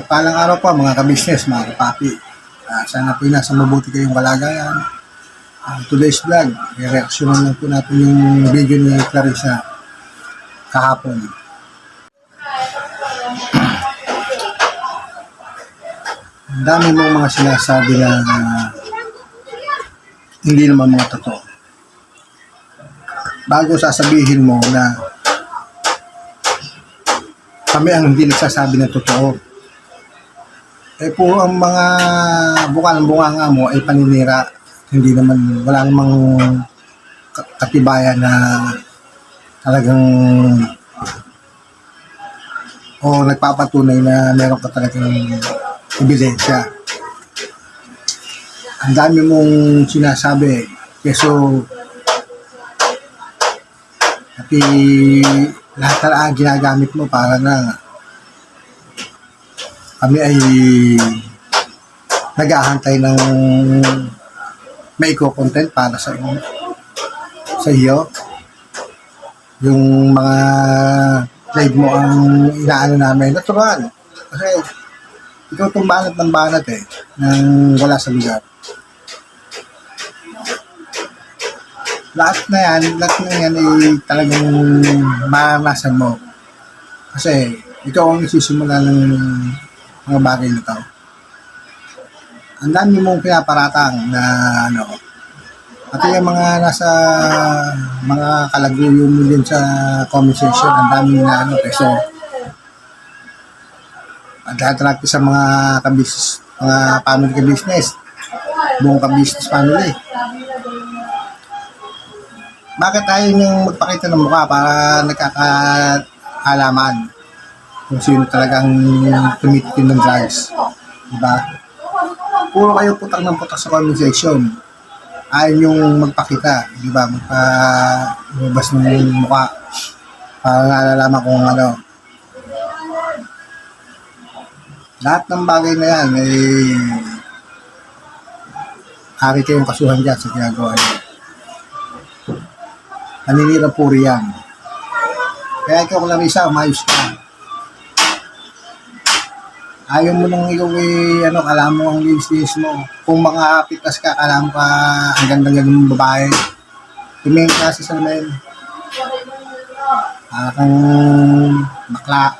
Palang araw po mga ka-business, mga kapapi. Sana po nasa mabuti kayong kalagayan. Today's vlog, i-reaksyonan lang po natin yung video ni Clarissa kahapon. Ang dami mong mga sinasabi na hindi naman mga totoo. Bago sasabihin mo na kami ang hindi nagsasabi ng totoo, puro ang mga bunga mo ay paninira. Hindi naman, wala namang katibayan na talagang nagpapatunay na meron ka talagang ebidensya. Ang dami mong sinasabi, keso pati lahat na ginagamit mo para na kami ay naghahantay ng may content para sa iyo. Yung mga live mo ang inaano namin, natural. Kasi ikaw itong banat ng banat nang wala sa lugar. Lahat na yan ay talagang maranasan mo. Kasi ikaw ang isisimula ng mga bagay na ito. Ang dami mong pinaparatang na pati yung mga nasa mga kalaguyo mo din sa comment section, ang dami na peso. Ang attract sa mga ka-business, mga family ka-business, buong ka-business family. Bakit tayo niyong magpakita ng mukha para nagkakaalaman kung sino talagang tumitikim ng drugs? Diba? Puro kayo putak ng putak sa comment section. Ayaw yung magpakita, diba? Magpalabas ng mukha para nalalaman kung ano. Lahat ng bagay na yan hari kayong kasuhan dyan sa ginagawa niyo. Naninirang puri yan. Kaya ikaw, Clarissa, umayos ka. Ayaw mo nang ikaw alam mo ang linis mo. Kung mga pitas ka, alam ka, ang ganda-ganda mong babae. Tumingin ka sa salamin. Kang bakla.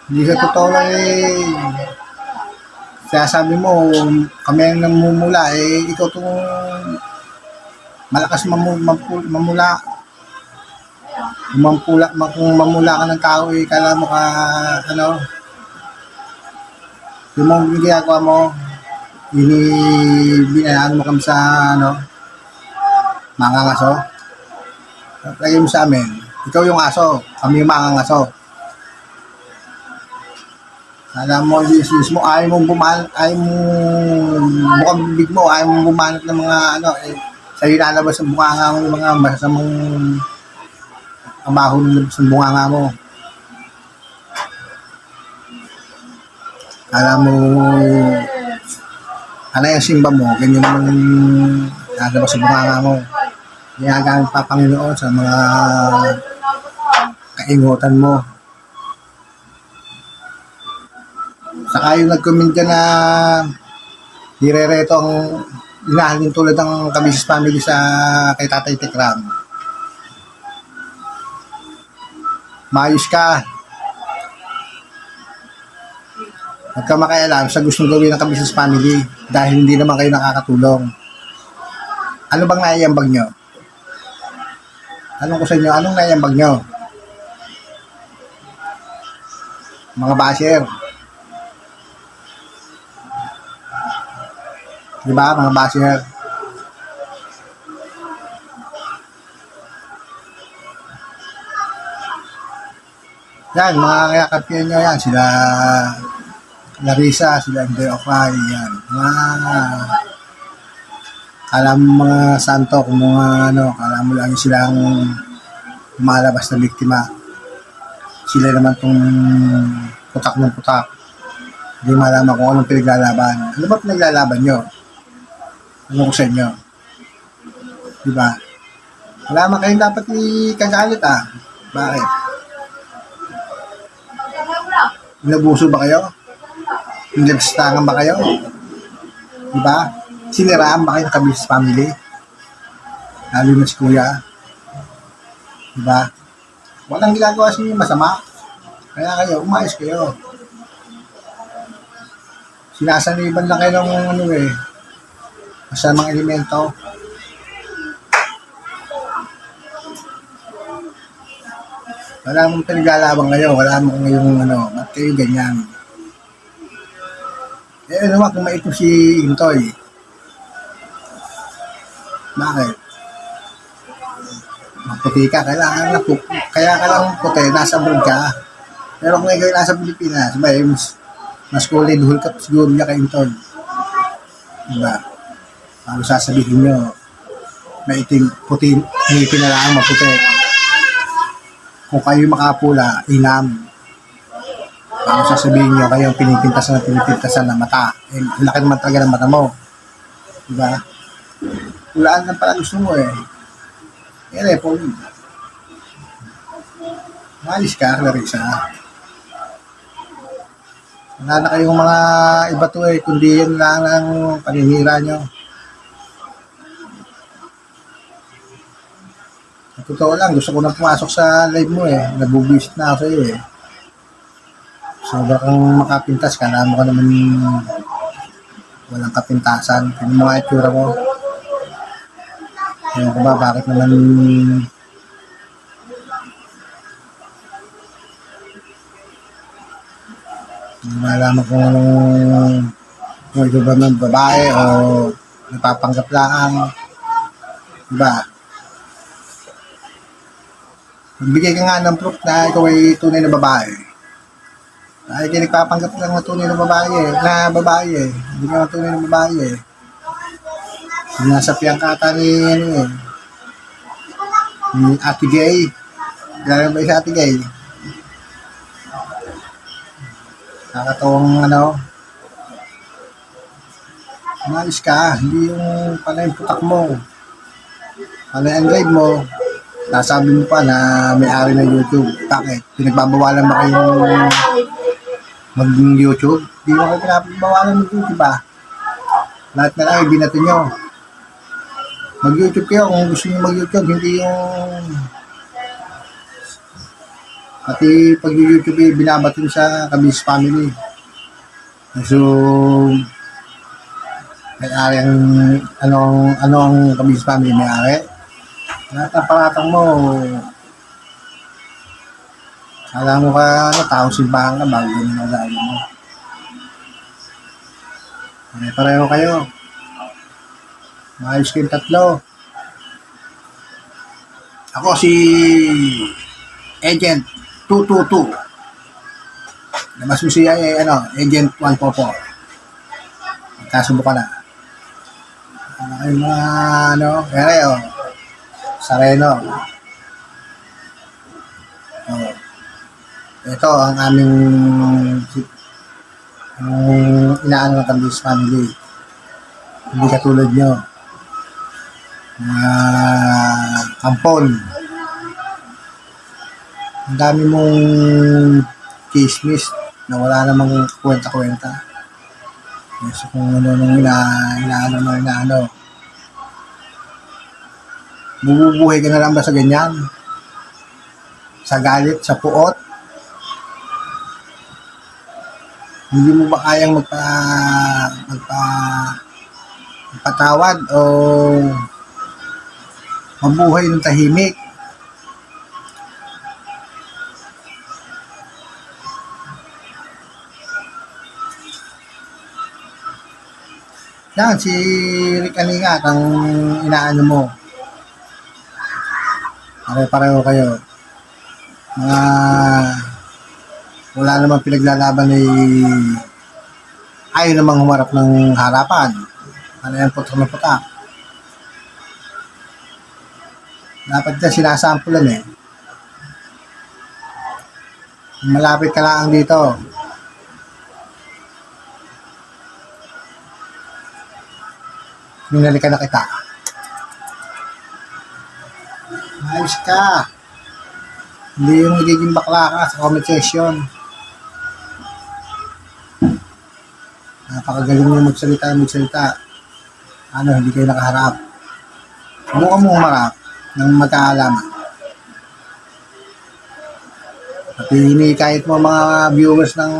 Hindi sa totoo lang kaya sabi mo, kami ang namumula, ikaw itong malakas mamula. Kung mamula ka ng tao, kala mo ka, yung mga ginagawa mo, binayaan mo kami sa, mga ngaso. Lagay mo sa amin, ikaw yung aso, kami yung mga ngaso. Alam mo, mo, ayaw mong bukang bibig mo, ayaw mong bumanat ng mga, sa'yo lalabas ang bunganga mo, mga masasamang ang baho ng labas ng bunganga mo. Alam mo, yung simba mo, ganyan naman lalabas ang bunganga mo. Ginagamit pa Panginoon sa mga kaingutan mo. Saka yung nag-comment dyan na hirereto ang inahalin tulad ng ka-business family sa kay Tatay Tekram. Maayos ka. Huwag ka makialam sa gustong gawin ng ka-business family dahil hindi naman kayo nakakatulong. Ano bang naiambag nyo? Tanong ko sa inyo, anong naiambag nyo? Mga basher. Diba, mga basher? Yan, mga kakampiyan nyo yan. Sila Clarissa, sila Andre Okay, yan. Kala mo mga santo, kung mga kala mo lang silang malabas na biktima. Sila naman tong putak ng putak. Hindi malaman kung anong pinaglalaban. Ano ba pinaglalaban nyo? Ano ko sa inyo? Diba? Wala man kayong dapat ikagalit Bakit? Inabuso ba kayo? Nagsastangan ba kayo? Diba? Siniraan ba kayo ng Kabis family? Lalo na si kuya. Diba? Walang ginagawa sa inyo masama. Kaya kayo, umayos kayo. Sinasaniban lang kayo ng ano eh, masamang elemento. Wala mong pinaglalaban kayo, wala mong ngayong ano, ba't kayo ganyan? Eh, ano ba kung maito si Intoy? Bakit? Maputi ka, kailangan na kaya ka lang puti, nasa abroad ka. Pero kung ikaw nasa Pilipinas, mas kulay duhul ka siguro niya kay Intoy. Diba? Paano sasabihin nyo, maitim, puti, ngipin na lang maputi. Kung kayo makapula, inam. Paano sasabihin nyo, kayo pinipintasan ng mata. Eh, laki naman talaga ng mata mo. Diba? Pulaan lang pala gusto mo eh. Yan eh, Paul. Malis ka, Clarissa. Wala na kayong mga iba to eh, kundi yan lang ang paninira nyo. Sa totoo lang, gusto ko na pumasok sa live mo eh. Nabubuisit na ako sa'yo eh. Sobra kang makapintas ka, alam mo ka naman walang kapintasan. Tingnan mo nga itsura mo. Ewan ko ba, bakit naman malaman kung ito ba ng babae o napapanggap lang. Diba? Magbigay ka nga ng proof na ikaw ay tunay na babae. Ay, hindi nagpapanggap lang na tunay na babae eh. Hindi ka tunay na babae eh. Sinasapian ka ata ni, ano eh, ni Ate Gay. Kailan ba yung Ate Gay? Nakakatawang ano. Umalis ka. Hindi yung pala yung putak mo. Pala yung live mo. Nasabi mo pa na may-ari ng YouTube. Bakit? Pinagbabawalan ba kayong mag-YouTube? Hindi mo kayo pinagbabawalan ng YouTube ba? Lahat na lang ibinato nyo. Mag-YouTube kayo kung gusto nyo mag-YouTube. Hindi yung pati pag-YouTube binabato sa Kabis family. So, may-ari ang ano ang Kabis family may-ari? Lahat ng paratang mo, alam mo ka, ano, taong simbahan ka, bago yun ang lalo mo. Pareho kayo. Maayos kayong tatlo. Ako si Agent 222. Labas mo siya Agent 144. Magkasubo ka na. Ano kayong mga, kaya Sareno. Ito ang aming inaano ng Kabis family. Hindi katulad nyo. Kampon. Ang dami mong chismis na wala namang kwenta-kwenta. Kasi kung inaano. Bububuhay ka na lang ba sa ganyan? Sa galit, sa puot? Hindi mo ba kayang magpatawad o mabuhay ng tahimik? Yan, si Rick Aningat ang inaano mo. Pareho kayo. Wala namang pinaglalaban ayaw namang humarap ng harapan. Ano yan, putok na putak. Dapat na sinasampulan eh. Malapit ka lang dito. Minalikan na kita. Ayos ka. Hindi yung magiging bakla ka sa comment section. Napakagaling niyo magsalita. Ano, hindi kayo nakaharap. Subukan mo umarap ng magkaalaman. Pati kahit mo mga viewers ng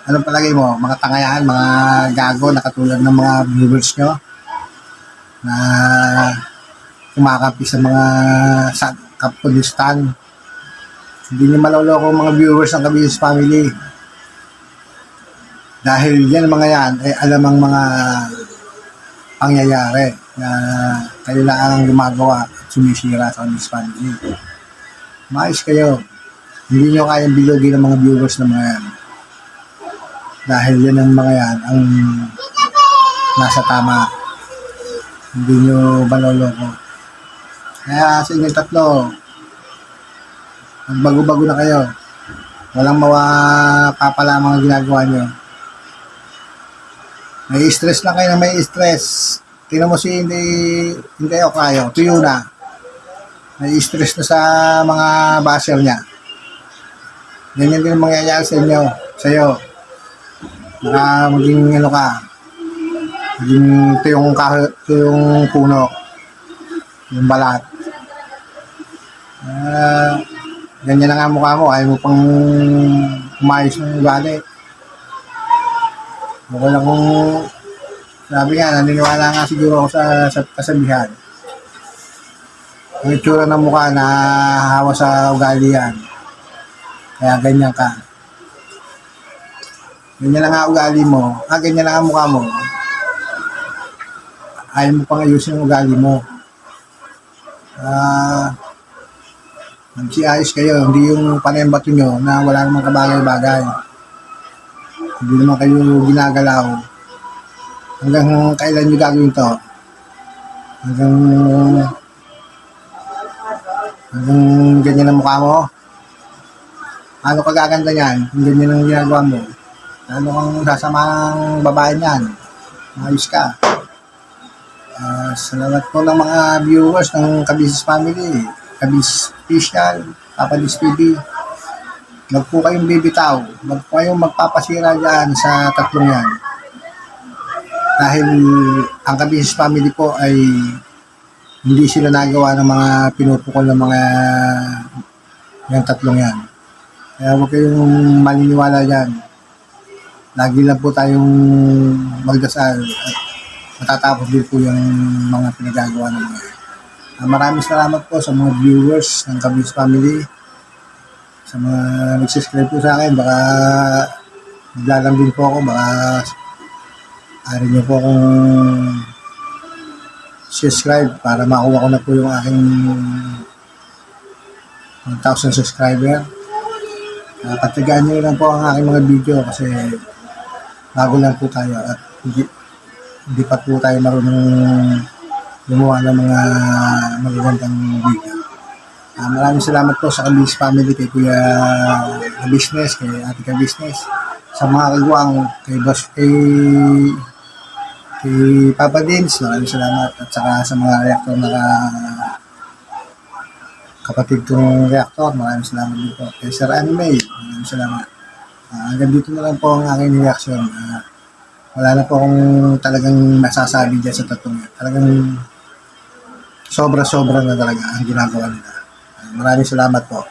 anong palagay mo? Mga tangayan, mga gago na katulad ng mga viewers nyo na kumakampi sa mga kapulistan. Hindi nyo maloloko mga viewers ng Kabis Family. Dahil yan mga yan ay alam ang mga pangyayari na kayo lang ang gumagawa at sumisira sa Kabis Family. Mais kayo. Hindi nyo kayang bilogin ng mga viewers ng mga yan. Dahil yan ang mga yan ang nasa tama. Hindi nyo maloloko. Kaya sa inyong tatlo, magbago-bago na kayo. Walang mawapapala mga ginagawa nyo. May stress lang kayo na may stress. Tingnan mo si hindi ako kayo. Tuyo na. May stress na sa mga basher niya. Ganyan din ang mangyayari sa inyo. Sa'yo. Baka maging ka. Maging tuyong puno. Yung balat. Ganyan na nga mukha mo. Ayaw mo pang umayos ng ugali. Wala kong sabi nga, naniniwala nga siguro ako sa kasabihan. Ang itsura ng mukha na hawa sa ugali yan. Kaya ganyan ka. Ganyan lang nga ugali mo. Ganyan lang ang mukha mo. Ayaw mo pang ayusin ang ugali mo. Magsiayos kayo. Hindi yung panembato nyo na wala namang kabagay-bagay. Hindi naman kayo ginagalaw. Hanggang kailan nyo gagawin to? Hanggang ganyan ang mukha mo? Ano ka gaganda yan? Kung ganyan ang ginagawa mo? Ano kang sasamang babae niyan? Ayos ka. Salamat po ng mga viewers ng Kabis Family, Kabis Official, Papadis TV. Huwag po kayong bibitaw. Huwag po kayong magpapasira dyan sa tatlong yan. Dahil ang Kabis Family po ay hindi sila nagawa ng mga pinupukol ng mga yung tatlong yan. Kaya huwag kayong maniniwala dyan. Lagi lang po tayong magdasal at matatapos din po yung mga pinagagawa ng mga yan. Maraming salamat po sa mga viewers ng Kabis Family. Sa mga nag-subscribe po sa akin, baka maglalang din po ako, baka arin niyo po akong subscribe para makuha ko na po yung aking 1,000 subscriber. Patagaan niyo lang po ang aking mga video kasi bago lang po tayo at hindi pa po tayo marunong gumawa ng mga magagandang video. Maraming salamat po sa Kabis Family, kay Kuya Ka-Business, kay Ate Ka-Business, sa mga kagawang, kay Papa Dins, maraming salamat, at saka sa mga reactor na kapatid kong reactor, maraming salamat din po. Kay Sir Anime, maraming salamat. Hanggang dito na lang po ang aking reaction. Wala na po akong talagang nasasabi dyan sa tatlong yan. Talagang sobra-sobra na talaga ang ginagawa nila. Maraming salamat po.